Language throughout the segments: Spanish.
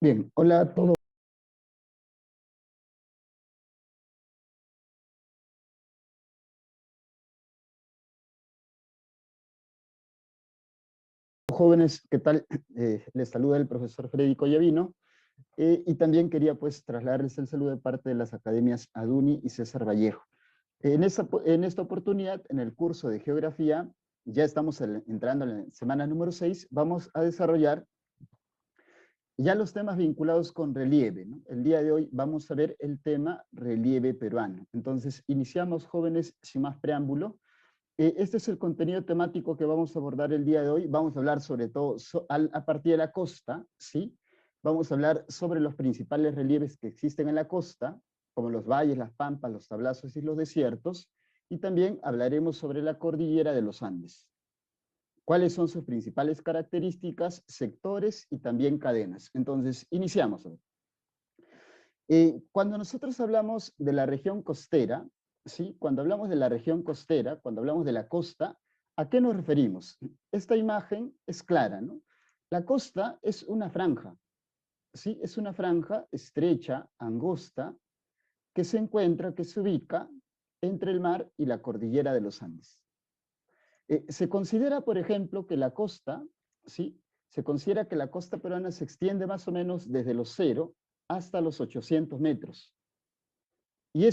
Bien, hola a todos jóvenes, ¿qué tal? Les saluda el profesor Federico Llavino y también quería pues trasladarles el saludo de parte de las academias Aduni y César Vallejo. En esta oportunidad, en el curso de Geografía, ya estamos entrando en la semana número 6, vamos a desarrollar ya los temas vinculados con relieve, ¿no? El día de hoy vamos a ver el tema relieve peruano. Entonces, iniciamos, jóvenes, sin más preámbulo. Este es el contenido temático que vamos a abordar el día de hoy. Vamos a hablar sobre todo a partir de la costa, ¿sí? Vamos a hablar sobre los principales relieves que existen en la costa, como los valles, las pampas, los tablazos y los desiertos, y también hablaremos sobre la cordillera de los Andes. ¿Cuáles son sus principales características, sectores y también cadenas? Entonces, iniciamos. Cuando nosotros hablamos de la región costera, ¿sí? Cuando hablamos de la región costera, cuando hablamos de la costa, ¿a qué nos referimos? Esta imagen es clara, ¿no? La costa es una franja, ¿sí? Es una franja estrecha, angosta, que se encuentra, que se ubica entre el mar y la cordillera de los Andes. Se considera, por ejemplo, que la costa, ¿sí? Se considera que la costa peruana se extiende más o menos desde los 0 hasta los 800 metros. Y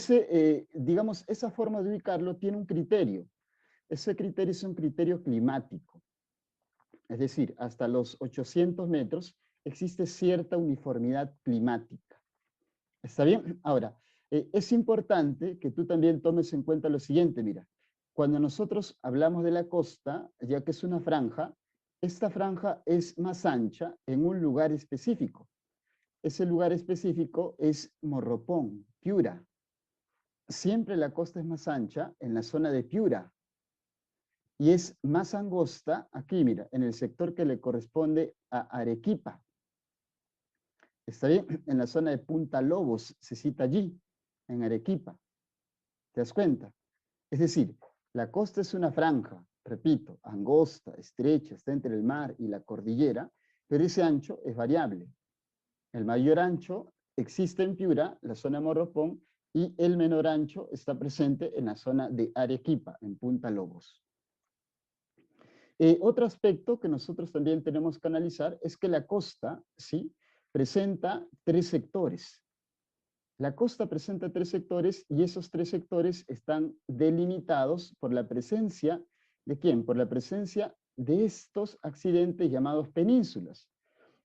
digamos, esa forma de ubicarlo tiene un criterio. Ese criterio es un criterio climático. Es decir, hasta los 800 metros existe cierta uniformidad climática. ¿Está bien? Ahora, es importante que tú también tomes en cuenta lo siguiente, mira. Cuando nosotros hablamos de la costa, ya que es una franja, esta franja es más ancha en un lugar específico. Ese lugar específico es Morropón, Piura. Siempre la costa es más ancha en la zona de Piura y es más angosta aquí, mira, en el sector que le corresponde a Arequipa. Está bien, en la zona de Punta Lobos se cita allí, en Arequipa. ¿Te das cuenta? Es decir, la costa es una franja, repito, angosta, estrecha, está entre el mar y la cordillera, pero ese ancho es variable. El mayor ancho existe en Piura, la zona de Morropón, y el menor ancho está presente en la zona de Arequipa, en Punta Lobos. Otro aspecto que nosotros también tenemos que analizar es que la costa, ¿sí?, presenta tres sectores. La costa presenta tres sectores y esos tres sectores están delimitados por la presencia ¿de quién? Por la presencia de estos accidentes llamados penínsulas.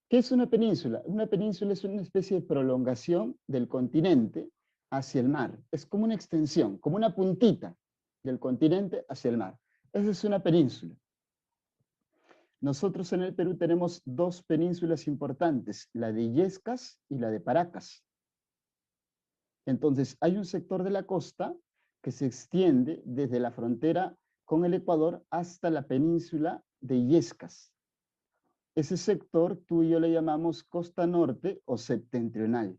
¿Qué es una península? Una península es una especie de prolongación del continente hacia el mar. Es como una extensión, como una puntita del continente hacia el mar. Esa es una península. Nosotros en el Perú tenemos dos penínsulas importantes, la de Illescas y la de Paracas. Entonces, hay un sector de la costa que se extiende desde la frontera con el Ecuador hasta la península de Illescas. Ese sector tú y yo le llamamos costa norte o septentrional.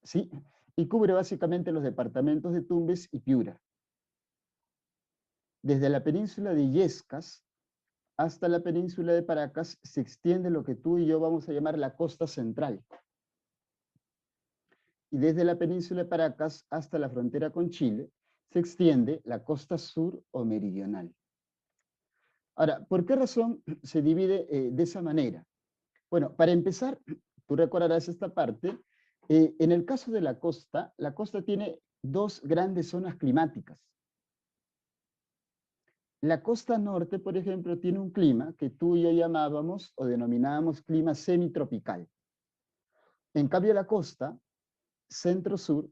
¿Sí? Y cubre básicamente los departamentos de Tumbes y Piura. Desde la península de Illescas hasta la península de Paracas se extiende lo que tú y yo vamos a llamar la costa central. Y desde la península de Paracas hasta la frontera con Chile se extiende la costa sur o meridional. Ahora, ¿por qué razón se divide de esa manera? Bueno, para empezar, tú recordarás esta parte, en el caso de la costa tiene dos grandes zonas climáticas. La costa norte, por ejemplo, tiene un clima que tú y yo llamábamos o denominábamos clima semitropical. En cambio, la costa centro-sur,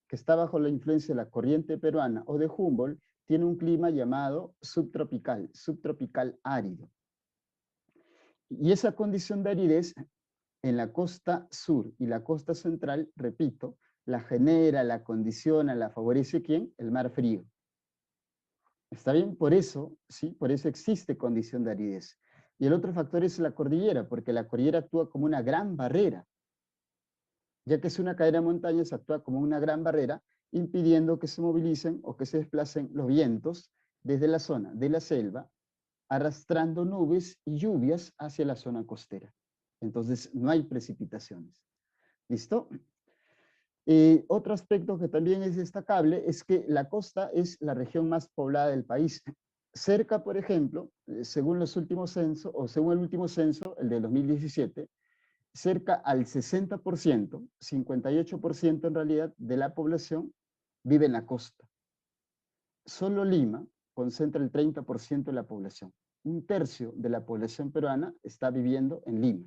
que está bajo la influencia de la corriente peruana o de Humboldt, tiene un clima llamado subtropical, subtropical árido. Y esa condición de aridez en la costa sur y la costa central, repito, la genera, la condiciona, la favorece ¿quién? El mar frío. ¿Está bien? Por eso, ¿sí? Por eso existe condición de aridez. Y el otro factor es la cordillera, porque la cordillera actúa como una gran barrera. Ya que es una cadena de montañas, actúa como una gran barrera, impidiendo que se movilicen o que se desplacen los vientos desde la zona de la selva, arrastrando nubes y lluvias hacia la zona costera. Entonces, no hay precipitaciones. ¿Listo? Otro aspecto que también es destacable es que la costa es la región más poblada del país. Cerca, por ejemplo, según los últimos censos, o según el último censo, el de 2017, cerca al 60%, 58% en realidad, de la población vive en la costa. Solo Lima concentra el 30% de la población. Un tercio de la población peruana está viviendo en Lima.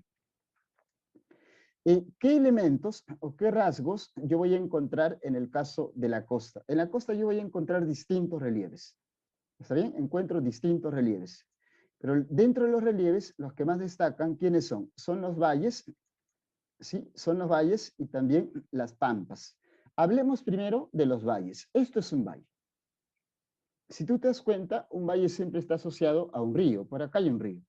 ¿Qué elementos o qué rasgos yo voy a encontrar en el caso de la costa? En la costa yo voy a encontrar distintos relieves. ¿Está bien? Encuentro distintos relieves. Pero dentro de los relieves, los que más destacan, ¿quiénes son? Son los valles, ¿sí? Son los valles y también las pampas. Hablemos primero de los valles. Esto es un valle. Si tú te das cuenta, un valle siempre está asociado a un río. Por acá hay un río.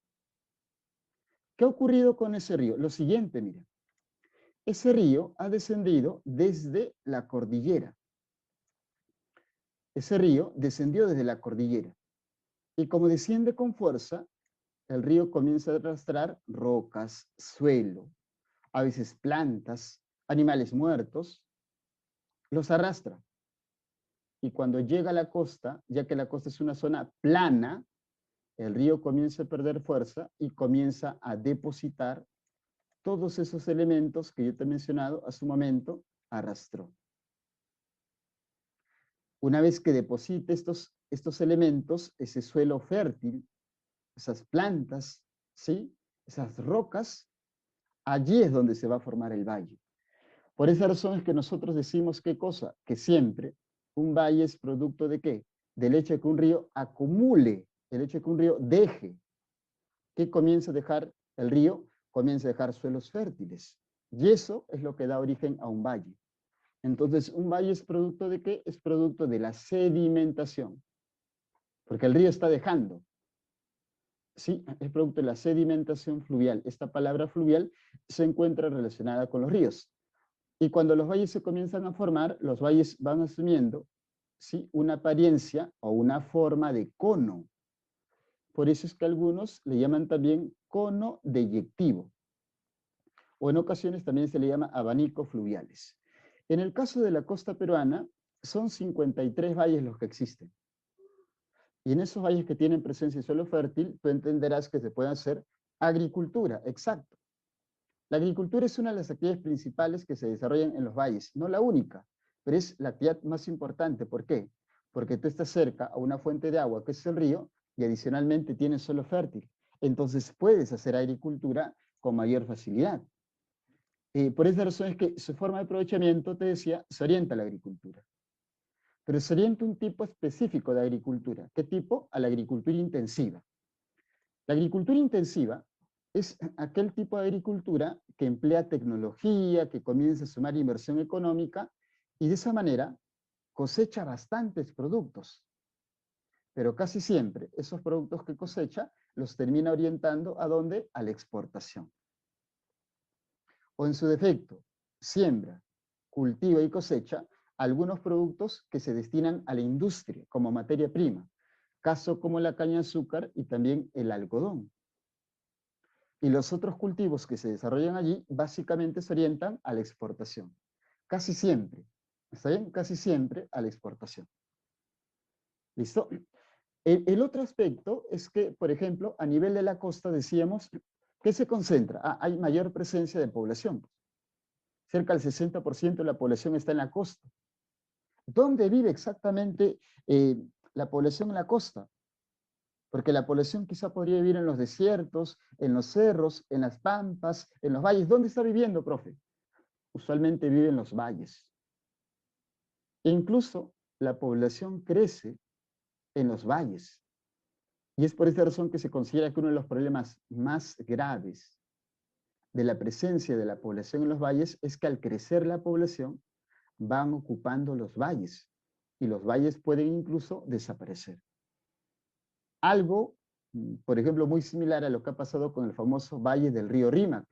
¿Qué ha ocurrido con ese río? Lo siguiente, mira. Ese río ha descendido desde la cordillera. Ese río descendió desde la cordillera. Y como desciende con fuerza, el río comienza a arrastrar rocas, suelo, a veces plantas, animales muertos, los arrastra. Y cuando llega a la costa, ya que la costa es una zona plana, el río comienza a perder fuerza y comienza a depositar todos esos elementos que yo te he mencionado hace un momento, arrastró. Una vez que deposite estos elementos, ese suelo fértil, esas plantas, ¿sí? Esas rocas, allí es donde se va a formar el valle. Por esa razón es que nosotros decimos qué cosa, que siempre un valle es producto de qué, del hecho de que un río acumule, el hecho de que un río deje. ¿Qué comienza a dejar el río? Comienza a dejar suelos fértiles. Y eso es lo que da origen a un valle. Entonces, un valle es producto de qué? Es producto de la sedimentación. Porque el río está dejando. Sí, es producto de la sedimentación fluvial. Esta palabra fluvial se encuentra relacionada con los ríos. Y cuando los valles se comienzan a formar, los valles van asumiendo, ¿sí?, una apariencia o una forma de cono. Por eso es que algunos le llaman también cono deyectivo. O en ocasiones también se le llama abanico fluviales. En el caso de la costa peruana, son 53 valles los que existen. Y en esos valles que tienen presencia de suelo fértil, tú entenderás que se puede hacer agricultura, exacto. La agricultura es una de las actividades principales que se desarrollan en los valles, no la única, pero es la actividad más importante. ¿Por qué? Porque tú estás cerca a una fuente de agua, que es el río, y adicionalmente tienes suelo fértil. Entonces puedes hacer agricultura con mayor facilidad. Por esa razón es que su forma de aprovechamiento, te decía, se orienta a la agricultura. Pero se orienta un tipo específico de agricultura. ¿Qué tipo? A la agricultura intensiva. La agricultura intensiva es aquel tipo de agricultura que emplea tecnología, que comienza a sumar inversión económica y de esa manera cosecha bastantes productos. Pero casi siempre esos productos que cosecha los termina orientando ¿a dónde? A la exportación. O en su defecto, siembra, cultiva y cosecha algunos productos que se destinan a la industria como materia prima, caso como la caña de azúcar y también el algodón. Y los otros cultivos que se desarrollan allí básicamente se orientan a la exportación. Casi siempre, ¿está bien? Casi siempre a la exportación. ¿Listo? El otro aspecto es que, por ejemplo, a nivel de la costa decíamos que se concentra. Hay mayor presencia de población. Cerca del 60% de la población está en la costa. ¿Dónde vive exactamente la población en la costa? Porque la población quizá podría vivir en los desiertos, en los cerros, en las pampas, en los valles. ¿Dónde está viviendo, profe? Usualmente vive en los valles. E incluso la población crece en los valles. Y es por esta razón que se considera que uno de los problemas más graves de la presencia de la población en los valles es que al crecer la población van ocupando los valles y los valles pueden incluso desaparecer. Algo, por ejemplo, muy similar a lo que ha pasado con el famoso valle del río Rímac.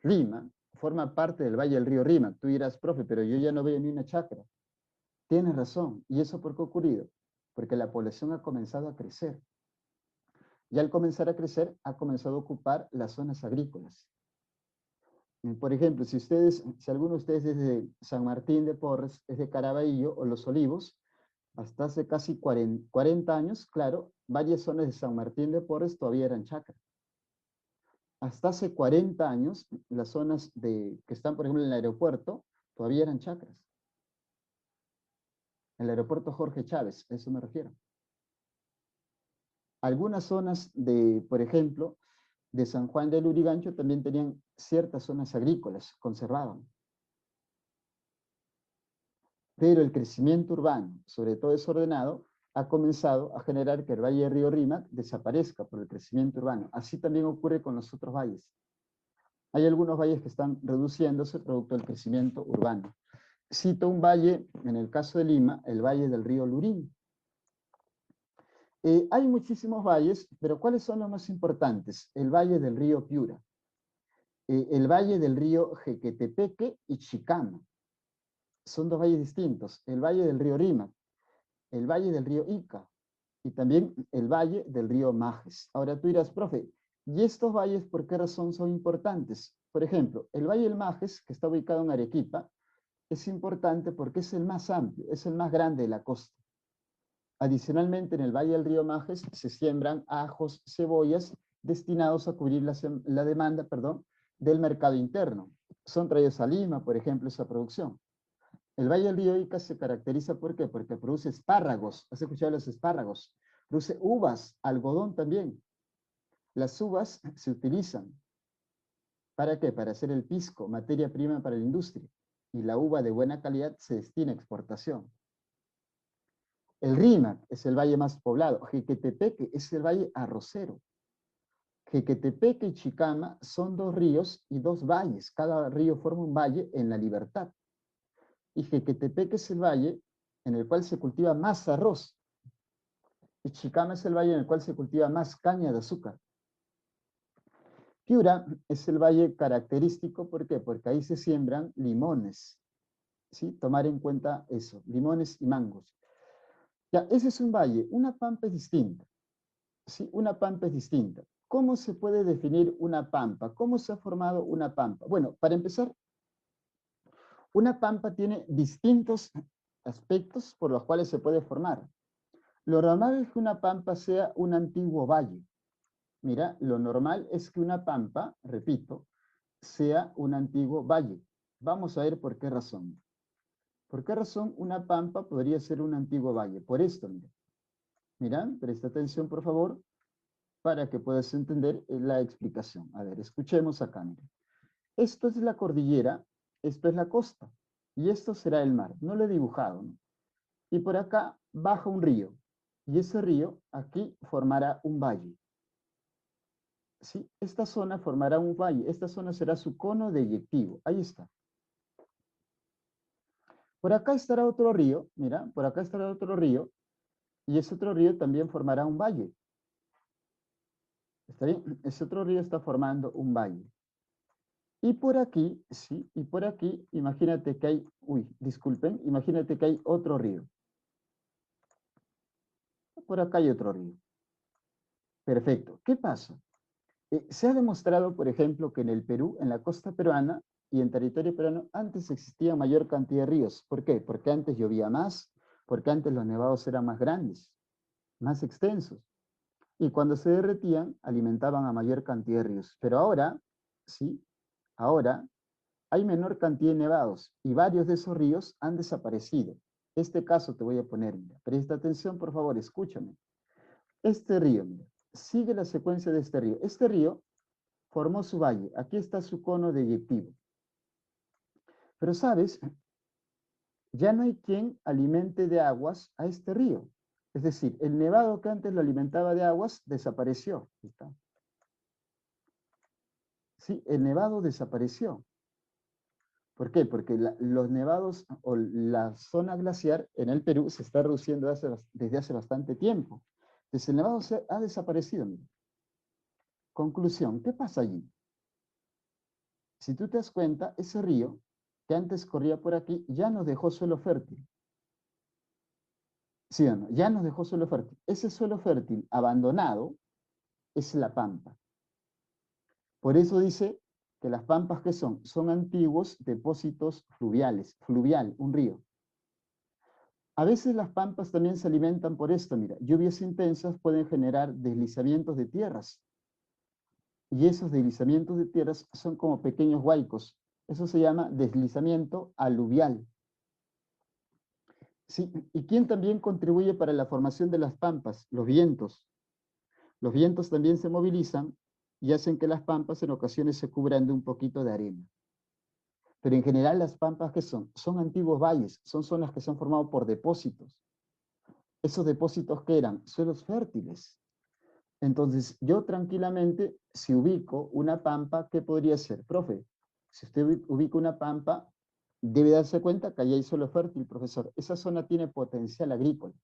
Lima forma parte del valle del río Rímac. Tú dirás, profe, pero yo ya no veo ni una chacra. Tienes razón. ¿Y eso por qué ha ocurrido? Porque la población ha comenzado a crecer. Y al comenzar a crecer, ha comenzado a ocupar las zonas agrícolas. Por ejemplo, si alguno de ustedes es de San Martín de Porres, es de Caraballo o Los Olivos, hasta hace casi 40 años, claro, varias zonas de San Martín de Porres todavía eran chacras. Hasta hace 40 años, las zonas que están, por ejemplo, en el aeropuerto, todavía eran chacras. El aeropuerto Jorge Chávez, a eso me refiero. Algunas zonas por ejemplo, de San Juan del Lurigancho también tenían ciertas zonas agrícolas, conservaban. Pero el crecimiento urbano, sobre todo desordenado, ha comenzado a generar que el valle del río Rímac desaparezca por el crecimiento urbano. Así también ocurre con los otros valles. Hay algunos valles que están reduciéndose producto del crecimiento urbano. Cito un valle, en el caso de Lima, el valle del río Lurín. Hay muchísimos valles, pero ¿cuáles son los más importantes? El valle del río Piura, el valle del río Jequetepeque y Chicama. Son dos valles distintos. El valle del río Rímac, el valle del río Ica y también el valle del río Majes. Ahora tú dirás, profe, ¿y estos valles por qué razón son importantes? Por ejemplo, el valle del Majes, que está ubicado en Arequipa, es importante porque es el más amplio, es el más grande de la costa. Adicionalmente, en el valle del río Majes se siembran ajos, cebollas, destinados a cubrir la demanda, del mercado interno. Son traídos a Lima, por ejemplo, esa producción. El valle del río Ica se caracteriza ¿por qué? Porque produce espárragos. ¿Has escuchado los espárragos? Produce uvas, algodón también. Las uvas se utilizan. ¿Para qué? Para hacer el pisco, materia prima para la industria. Y la uva de buena calidad se destina a exportación. El Rímac es el valle más poblado. Jequetepeque es el valle arrocero. Jequetepeque y Chicama son dos ríos y dos valles. Cada río forma un valle en la Libertad. Y Jequetepeque es el valle en el cual se cultiva más arroz. Y Chicama es el valle en el cual se cultiva más caña de azúcar. Piura es el valle característico, ¿por qué? Porque ahí se siembran limones. ¿Sí? Tomar en cuenta eso, limones y mangos. Ya, ese es un valle. Una pampa es distinta. ¿Sí? Una pampa es distinta. ¿Cómo se puede definir una pampa? ¿Cómo se ha formado una pampa? Bueno, para empezar, una pampa tiene distintos aspectos por los cuales se puede formar. Lo normal es que una pampa sea un antiguo valle. Mira, lo normal es que una pampa, repito, sea un antiguo valle. Vamos a ver por qué razón. ¿Por qué razón una pampa podría ser un antiguo valle? Por esto, mira. Mira, presta atención, por favor, para que puedas entender la explicación. A ver, escuchemos acá, mira. Esto es la cordillera, esto es la costa, y esto será el mar. No lo he dibujado, ¿no? Y por acá baja un río, y ese río aquí formará un valle. ¿Sí? Esta zona formará un valle, esta zona será su cono deyectivo. Ahí está. Por acá estará otro río, mira, por acá estará otro río, y ese otro río también formará un valle. ¿Está bien? Ese otro río está formando un valle. Y por aquí, sí, y por aquí, imagínate que hay, disculpen, imagínate que hay otro río. Por acá hay otro río. Perfecto. ¿Qué pasa? Se ha demostrado, por ejemplo, que en el Perú, en la costa peruana y en territorio peruano, antes existía mayor cantidad de ríos. ¿Por qué? Porque antes llovía más, porque antes los nevados eran más grandes, más extensos. Y cuando se derretían, alimentaban a mayor cantidad de ríos. Pero ahora, sí, ahora hay menor cantidad de nevados y varios de esos ríos han desaparecido. Este caso te voy a poner, mira, presta atención, por favor, escúchame. Este río, mira, sigue la secuencia de este río. Este río formó su valle. Aquí está su cono deyectivo. Pero, ¿sabes? Ya no hay quien alimente de aguas a este río. Es decir, el nevado que antes lo alimentaba de aguas desapareció. ¿Está? Sí, el nevado desapareció. ¿Por qué? Porque los nevados o la zona glaciar en el Perú se está reduciendo desde hace bastante tiempo. Entonces el nevado ha desaparecido. Mira. Conclusión, ¿qué pasa allí? Si tú te das cuenta, ese río que antes corría por aquí ya nos dejó suelo fértil. ¿Sí o no? Ya nos dejó suelo fértil. Ese suelo fértil abandonado es la pampa. Por eso dice que las pampas, ¿qué son? Son antiguos depósitos fluviales, fluvial, un río. A veces las pampas también se alimentan por esto, mira, lluvias intensas pueden generar deslizamientos de tierras, y esos deslizamientos de tierras son como pequeños huaicos. Eso se llama deslizamiento aluvial. ¿Sí? ¿Y quién también contribuye para la formación de las pampas? Los vientos. Los vientos también se movilizan y hacen que las pampas en ocasiones se cubran de un poquito de arena. Pero en general las pampas, ¿qué son? Son antiguos valles, son zonas que se han formado por depósitos. ¿Esos depósitos qué eran? Suelos fértiles. Entonces, yo tranquilamente, si ubico una pampa, ¿qué podría ser? Profe, si usted ubica una pampa, debe darse cuenta que allí hay suelo fértil, profesor. Esa zona tiene potencial agrícola.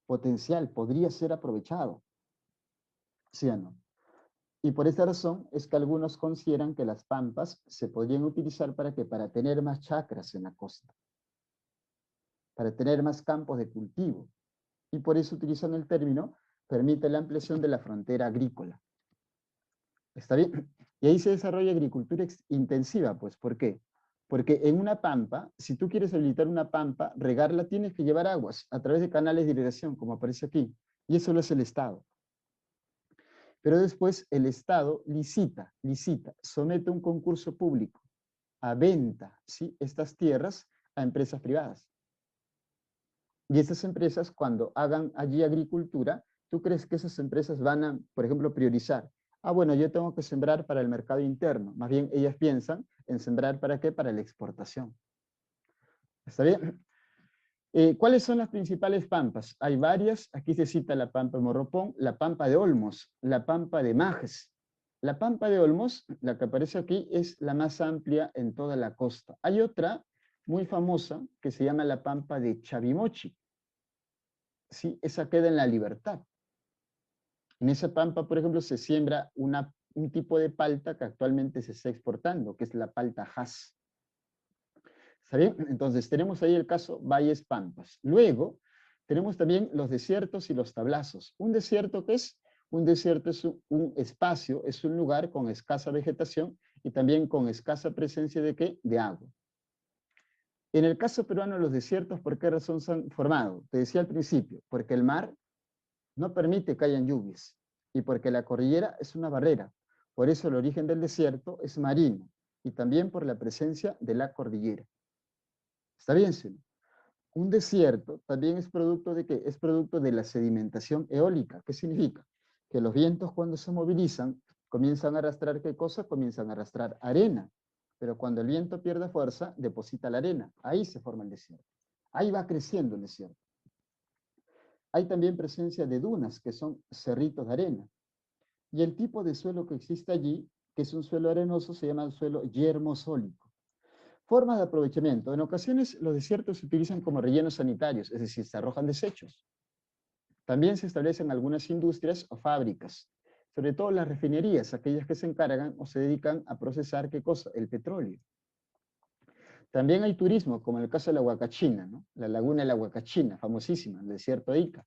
Potencial, podría ser aprovechado. ¿Sí o no? Y por esta razón es que algunos consideran que las pampas se podrían utilizar para que para tener más chacras en la costa, para tener más campos de cultivo. Y por eso utilizan el término permite la ampliación de la frontera agrícola. ¿Está bien? Y ahí se desarrolla agricultura intensiva, pues, ¿por qué? Porque en una pampa, si tú quieres habilitar una pampa, regarla tienes que llevar aguas a través de canales de irrigación, como aparece aquí, y eso lo hace el Estado. Pero después el Estado licita, somete un concurso público a venta, ¿sí? Estas tierras a empresas privadas. Y estas empresas, cuando hagan allí agricultura, ¿tú crees que esas empresas van a, por ejemplo, priorizar? Ah, bueno, yo tengo que sembrar para el mercado interno. Más bien, ellas piensan en sembrar ¿para qué? Para la exportación. ¿Está bien? ¿Cuáles son las principales pampas? Hay varias. Aquí se cita la pampa de Morropón, la pampa de Olmos, la pampa de Majes. La pampa de Olmos, la que aparece aquí, es la más amplia en toda la costa. Hay otra muy famosa que se llama la pampa de Chavimochi. ¿Sí? Esa queda en La Libertad. En esa pampa, por ejemplo, se siembra un tipo de palta que actualmente se está exportando, que es la palta Hass. ¿Está bien? Entonces, tenemos ahí el caso Valles Pampas. Luego, tenemos también los desiertos y los tablazos. ¿Un desierto qué es? Un desierto es un espacio, es un lugar con escasa vegetación y también con escasa presencia de ¿qué? De agua. En el caso peruano, los desiertos, ¿por qué razón se han formado? Te decía al principio, porque el mar no permite que hayan lluvias y porque la cordillera es una barrera. Por eso el origen del desierto es marino y también por la presencia de la cordillera. ¿Está bien, sí? Un desierto también es producto de ¿qué? Es producto de la sedimentación eólica. ¿Qué significa? Que los vientos cuando se movilizan comienzan a arrastrar ¿qué cosa? Comienzan a arrastrar arena. Pero cuando el viento pierde fuerza, deposita la arena. Ahí se forma el desierto. Ahí va creciendo el desierto. Hay también presencia de dunas, que son cerritos de arena. Y el tipo de suelo que existe allí, que es un suelo arenoso, se llama el suelo yermosólico. Formas de aprovechamiento. En ocasiones los desiertos se utilizan como rellenos sanitarios, es decir, se arrojan desechos. También se establecen algunas industrias o fábricas, sobre todo las refinerías, aquellas que se encargan o se dedican a procesar, ¿qué cosa? El petróleo. También hay turismo, como en el caso de la Huacachina, ¿no? La laguna de la Huacachina, famosísima, el desierto de Ica.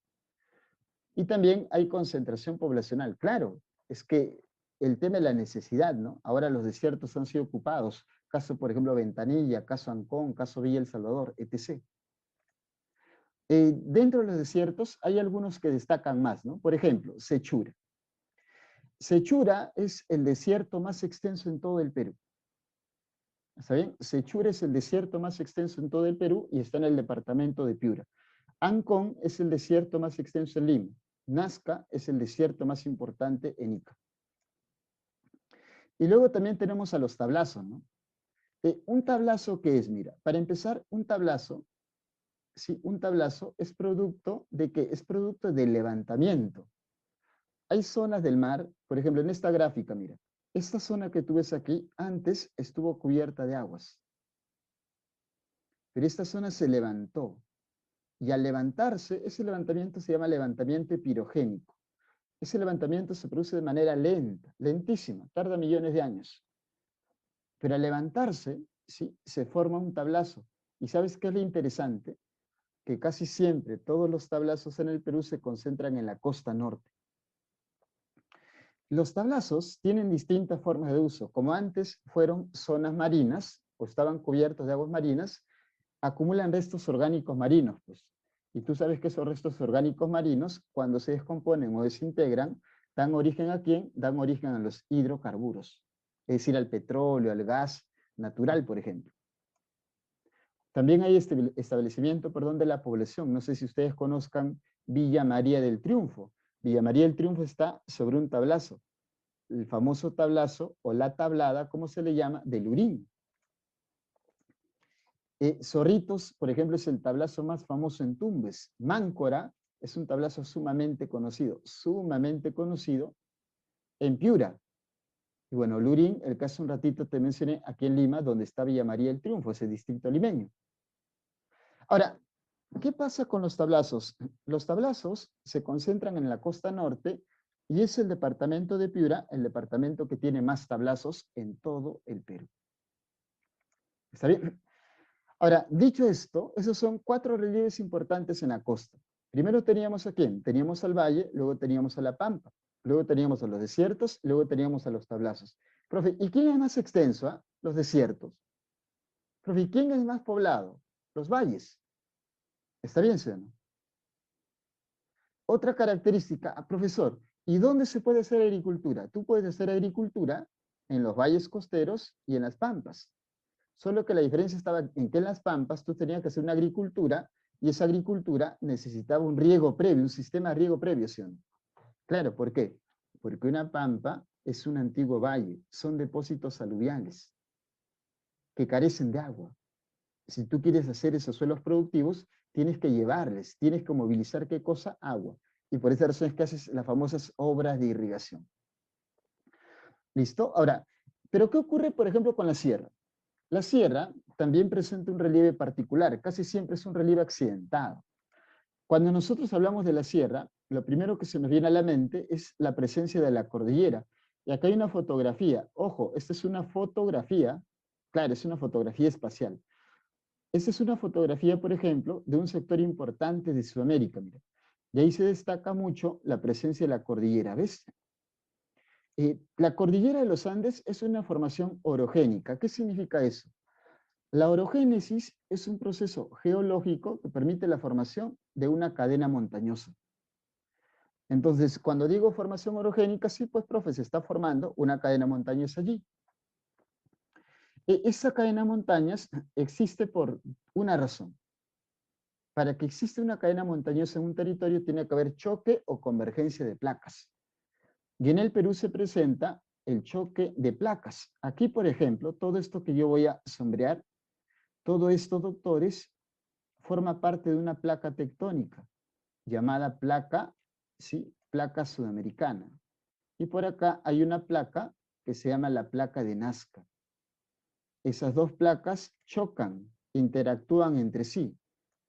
Y también hay concentración poblacional. Claro, es que el tema de la necesidad, ¿no? Ahora los desiertos han sido ocupados. Caso, por ejemplo, Ventanilla, caso Ancón, caso Villa El Salvador, etc. Dentro de los desiertos hay algunos que destacan más, ¿no? Por ejemplo, Sechura. Sechura es el desierto más extenso en todo el Perú. ¿Está bien? Sechura es el desierto más extenso en todo el Perú y está en el departamento de Piura. Ancón es el desierto más extenso en Lima. Nazca es el desierto más importante en Ica. Y luego también tenemos a los tablazos, ¿no? ¿Un tablazo qué es? Mira, para empezar, un tablazo, ¿sí? Un tablazo es producto de ¿qué? Es producto del levantamiento. Hay zonas del mar, por ejemplo, en esta gráfica, mira, esta zona que tú ves aquí antes estuvo cubierta de aguas, pero esta zona se levantó. Y al levantarse, ese levantamiento se llama levantamiento epirogénico. Ese levantamiento se produce de manera lenta, lentísima, tarda millones de años. Pero al levantarse, ¿sí? Se forma un tablazo. ¿Y sabes qué es lo interesante? Que casi siempre todos los tablazos en el Perú se concentran en la costa norte. Los tablazos tienen distintas formas de uso. Como antes fueron zonas marinas o estaban cubiertos de aguas marinas, acumulan restos orgánicos marinos, pues. Y tú sabes que esos restos orgánicos marinos, cuando se descomponen o desintegran, dan origen ¿a quién? Dan origen a los hidrocarburos, es decir, al petróleo, al gas natural, por ejemplo. También hay este establecimiento, perdón, de la población. No sé si ustedes conozcan Villa María del Triunfo. Villa María del Triunfo está sobre un tablazo, el famoso tablazo o la tablada, como se le llama, de Lurín. Zorritos, por ejemplo, es el tablazo más famoso en Tumbes. Máncora es un tablazo sumamente conocido en Piura. Y bueno, Lurín, el caso un ratito te mencioné aquí en Lima, donde está Villa María del Triunfo, ese distrito limeño. Ahora, ¿qué pasa con los tablazos? Los tablazos se concentran en la costa norte y es el departamento de Piura el departamento que tiene más tablazos en todo el Perú. ¿Está bien? Ahora, dicho esto, esos son 4 relieves importantes en la costa. Primero teníamos a quién? Teníamos al valle, luego teníamos a la pampa, luego teníamos a los desiertos, luego teníamos a los tablazos. Profe, ¿y quién es más extenso? Los desiertos. Profe, ¿y quién es más poblado? Los valles. ¿Está bien, sí o no? Otra característica, profesor, ¿y dónde se puede hacer agricultura? Tú puedes hacer agricultura en los valles costeros y en las pampas. Solo que la diferencia estaba en que en las pampas tú tenías que hacer una agricultura y esa agricultura necesitaba un riego previo, un sistema de riego previo, ¿sí o no? Claro, ¿por qué? Porque una pampa es un antiguo valle, son depósitos aluviales que carecen de agua. Si tú quieres hacer esos suelos productivos, tienes que llevarles, tienes que movilizar, ¿qué cosa? Agua. Y por esa razón es que haces las famosas obras de irrigación. ¿Listo? Ahora, ¿pero qué ocurre, por ejemplo, con la sierra? La sierra también presenta un relieve particular, casi siempre es un relieve accidentado. Cuando nosotros hablamos de la sierra, lo primero que se nos viene a la mente es la presencia de la cordillera. Y acá hay una fotografía. Ojo, esta es una fotografía, claro, es una fotografía espacial. Esta es una fotografía, por ejemplo, de un sector importante de Sudamérica, mira. Y ahí se destaca mucho la presencia de la cordillera, ¿ves? La cordillera de los Andes es una formación orogénica. ¿Qué significa eso? La orogénesis es un proceso geológico que permite la formación de una cadena montañosa. Entonces, cuando digo formación orogénica, sí, pues, profe, se está formando una cadena montañosa allí. Esa cadena de montañas existe por una razón. Para que exista una cadena montañosa en un territorio tiene que haber choque o convergencia de placas. Y en el Perú se presenta el choque de placas. Aquí, por ejemplo, todo esto que yo voy a sombrear, todo esto, doctores, forma parte de una placa tectónica llamada placa, ¿sí? Placa sudamericana. Y por acá hay una placa que se llama la placa de Nazca. Esas dos placas chocan, interactúan entre sí.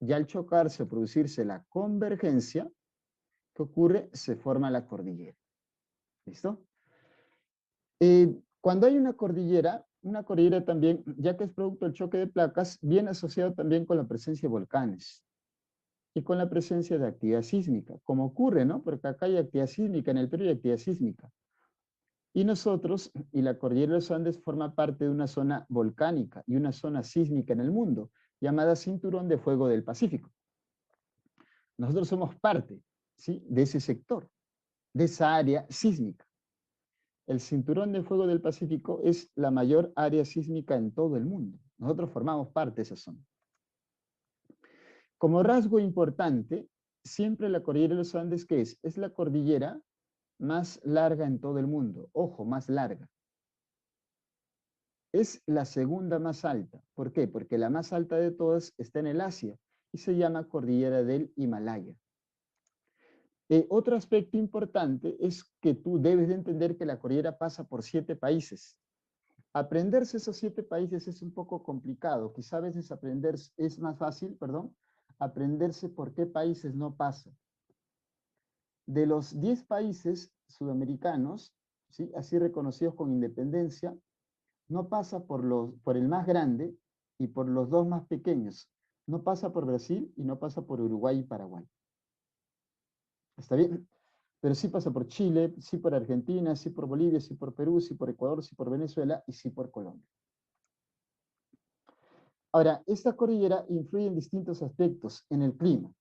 Y al chocarse o producirse la convergencia, ¿qué ocurre? Se forma la cordillera. ¿Listo? Cuando hay una cordillera también, ya que es producto del choque de placas, viene asociado también con la presencia de volcanes y con la presencia de actividad sísmica, como ocurre, ¿no? Porque acá hay actividad sísmica, en el Perú hay actividad sísmica. Y nosotros, y la cordillera de los Andes forma parte de una zona volcánica y una zona sísmica en el mundo, llamada Cinturón de Fuego del Pacífico. Nosotros somos parte, ¿sí? De ese sector, de esa área sísmica. El Cinturón de Fuego del Pacífico es la mayor área sísmica en todo el mundo. Nosotros formamos parte de esa zona. Como rasgo importante, siempre la cordillera de los Andes, ¿qué es? Es la cordillera más larga en todo el mundo. Ojo, más larga. Es la segunda más alta. ¿Por qué? Porque la más alta de todas está en el Asia y se llama cordillera del Himalaya. Otro aspecto importante es que tú debes de entender que la cordillera pasa por 7 países. Aprenderse esos 7 países es un poco complicado. Quizá a veces aprender es más fácil, perdón, aprenderse por qué países no pasa. De los 10 países sudamericanos, ¿sí? Así reconocidos con independencia, no pasa por el más grande y por los 2 más pequeños. No pasa por Brasil y no pasa por Uruguay y Paraguay. ¿Está bien? pero sí pasa por Chile, sí por Argentina, sí por Bolivia, sí por Perú, sí por Ecuador, sí por Venezuela y sí por Colombia. Ahora, esta cordillera influye en distintos aspectos en el clima.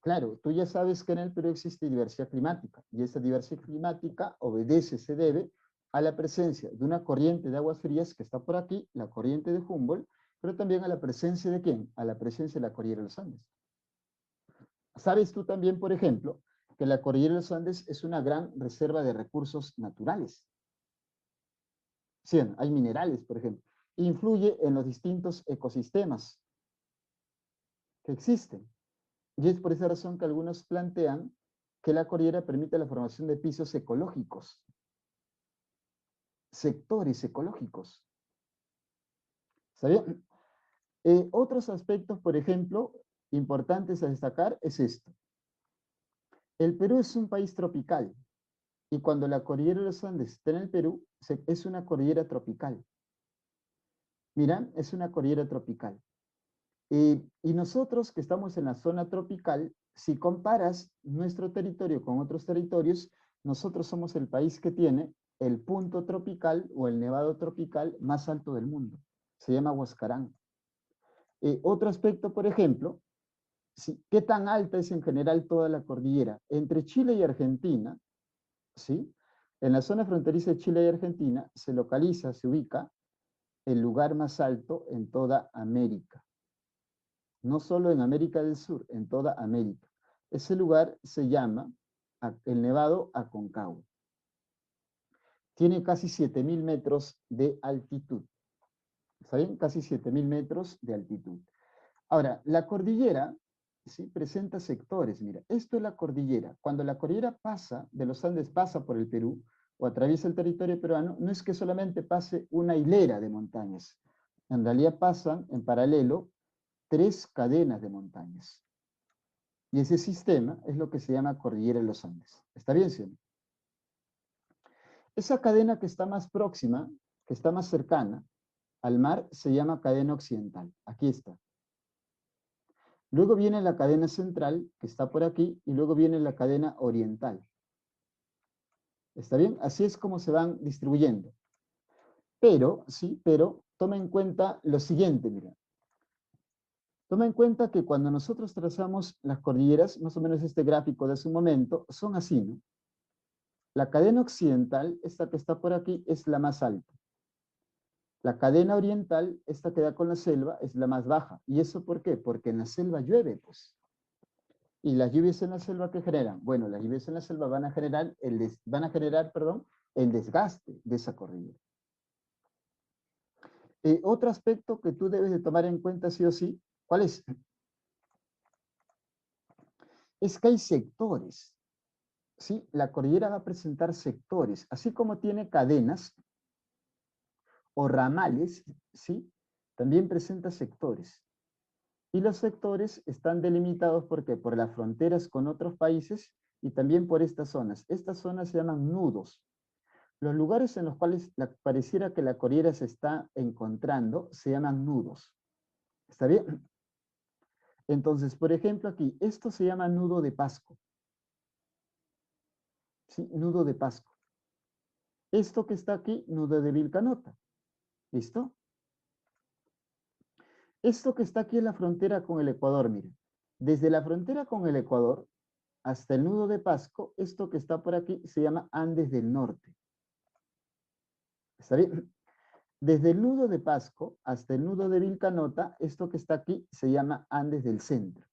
Claro, tú ya sabes que en el Perú existe diversidad climática y esta diversidad climática obedece, se debe a la presencia de una corriente de aguas frías que está por aquí, la corriente de Humboldt, pero también a la presencia de ¿quién? A la presencia de la cordillera de los Andes. ¿Sabes tú también, por ejemplo, que la cordillera de los Andes es una gran reserva de recursos naturales? Sí, hay minerales, por ejemplo. Influye en los distintos ecosistemas que existen. Y es por esa razón que algunos plantean que la cordillera permite la formación de pisos ecológicos, sectores ecológicos. ¿Sabían? Otros aspectos, por ejemplo, importantes a destacar es esto. El Perú es un país tropical y cuando la cordillera de los Andes está en el Perú, es una cordillera tropical. Mira, es una cordillera tropical. Y nosotros que estamos en la zona tropical, si comparas nuestro territorio con otros territorios, nosotros somos el país que tiene el punto tropical o el nevado tropical más alto del mundo. Se llama Huascarán. Otro aspecto, por ejemplo, ¿qué tan alta es en general toda la cordillera? Entre Chile y Argentina, ¿sí? En la zona fronteriza de Chile y Argentina se localiza, se ubica el lugar más alto en toda América. No solo en América del Sur, en toda América. Ese lugar se llama el Nevado Aconcagua. Tiene casi 7.000 metros de altitud. ¿Está bien? Casi 7.000 metros de altitud. Ahora, la cordillera, ¿sí?, presenta sectores. Mira, esto es la cordillera. Cuando la cordillera pasa, de los Andes pasa por el Perú, o atraviesa el territorio peruano, no es que solamente pase una hilera de montañas. En realidad pasan en paralelo 3 cadenas de montañas. Y ese sistema es lo que se llama Cordillera de los Andes. ¿Está bien, sí? Esa cadena que está más próxima, que está más cercana al mar, se llama cadena occidental. Aquí está. Luego viene la cadena central, que está por aquí, y luego viene la cadena oriental. ¿Está bien? Así es como se van distribuyendo. Pero, sí, pero toma en cuenta lo siguiente, mira. Toma en cuenta que cuando nosotros trazamos las cordilleras, más o menos este gráfico de hace un momento, son así, ¿no? La cadena occidental, esta que está por aquí, es la más alta. La cadena oriental, esta que da con la selva, es la más baja. ¿Y eso por qué? Porque en la selva llueve, pues. ¿Y las lluvias en la selva qué generan? Bueno, las lluvias en la selva van a generar, el desgaste de esa cordillera. Otro aspecto que tú debes de tomar en cuenta sí o sí, ¿cuál es? Es que hay sectores, ¿sí? La cordillera va a presentar sectores, así como tiene cadenas o ramales, ¿sí? También presenta sectores. Y los sectores están delimitados ¿por qué? Por las fronteras con otros países y también por estas zonas. Estas zonas se llaman nudos. Los lugares en los cuales pareciera que la cordillera se está encontrando se llaman nudos. ¿Está bien? Entonces, por ejemplo, aquí, esto se llama nudo de Pasco. ¿Sí? Nudo de Pasco. Esto que está aquí, nudo de Vilcanota. ¿Listo? Esto que está aquí es la frontera con el Ecuador, miren. Desde la frontera con el Ecuador hasta el nudo de Pasco, esto que está por aquí se llama Andes del Norte. ¿Está bien? Desde el nudo de Pasco hasta el nudo de Vilcanota, esto que está aquí se llama Andes del Centro.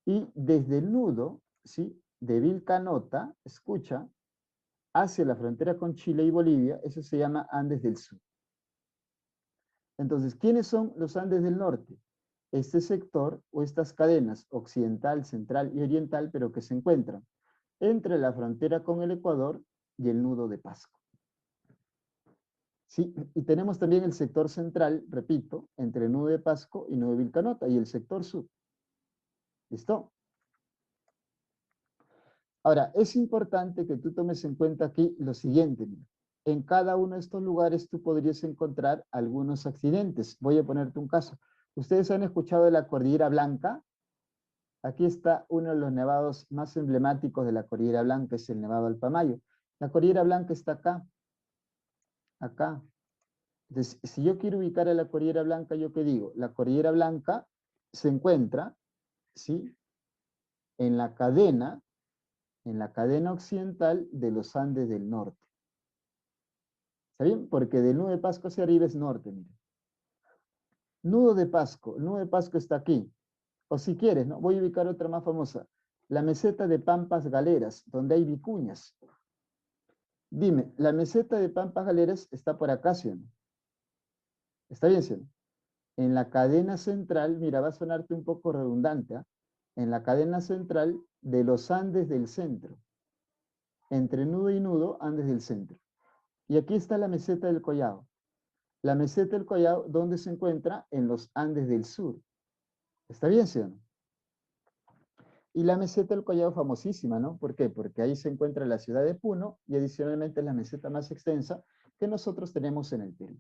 Y desde el nudo, ¿sí?, de Vilcanota, escucha, hacia la frontera con Chile y Bolivia, eso se llama Andes del Sur. Entonces, ¿quiénes son los Andes del Norte? Este sector o estas cadenas occidental, central y oriental, pero que se encuentran entre la frontera con el Ecuador y el nudo de Pasco. ¿Sí? Y tenemos también el sector central, repito, entre el nudo de Pasco y nudo de Vilcanota, y el sector sur. ¿Listo? Ahora, es importante que tú tomes en cuenta aquí lo siguiente. Mira. En cada uno de estos lugares tú podrías encontrar algunos accidentes. Voy a ponerte un caso. ¿Ustedes han escuchado de la Cordillera Blanca? Aquí está uno de los nevados más emblemáticos de la Cordillera Blanca, es el Nevado Alpamayo. La Cordillera Blanca está acá, acá. Entonces, si yo quiero ubicar a la Cordillera Blanca, ¿yo qué digo? La Cordillera Blanca se encuentra, ¿sí?, en la cadena occidental de los Andes del norte. ¿Está bien? Porque del nudo de Pasco hacia arriba es norte, mire. El nudo de Pasco está aquí. O si quieres, ¿no? Voy a ubicar otra más famosa. La meseta de Pampas Galeras, donde hay vicuñas. Dime, la meseta de Pampas Galeras está por acá, ¿sí o no? ¿Está bien, sí o no? En la cadena central, mira, va a sonarte un poco redundante, ¿ah? En la cadena central de los Andes del centro. Entre nudo y nudo, Andes del centro. Y aquí está la meseta del Collao. La meseta del Collao, ¿dónde se encuentra? En los Andes del sur. ¿Está bien, sí o no? Y la meseta del Collao famosísima, ¿no? ¿Por qué? Porque ahí se encuentra la ciudad de Puno y adicionalmente es la meseta más extensa que nosotros tenemos en el Perú.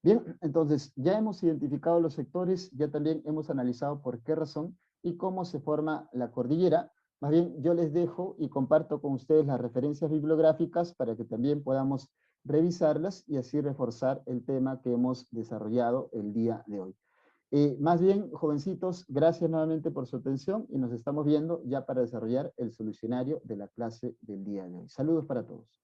Bien, entonces ya hemos identificado los sectores, ya también hemos analizado por qué razón y cómo se forma la cordillera. Más bien, yo les dejo y comparto con ustedes las referencias bibliográficas para que también podamos revisarlas y así reforzar el tema que hemos desarrollado el día de hoy. Más bien, jovencitos, gracias nuevamente por su atención y nos estamos viendo ya para desarrollar el solucionario de la clase del día de hoy. Saludos para todos.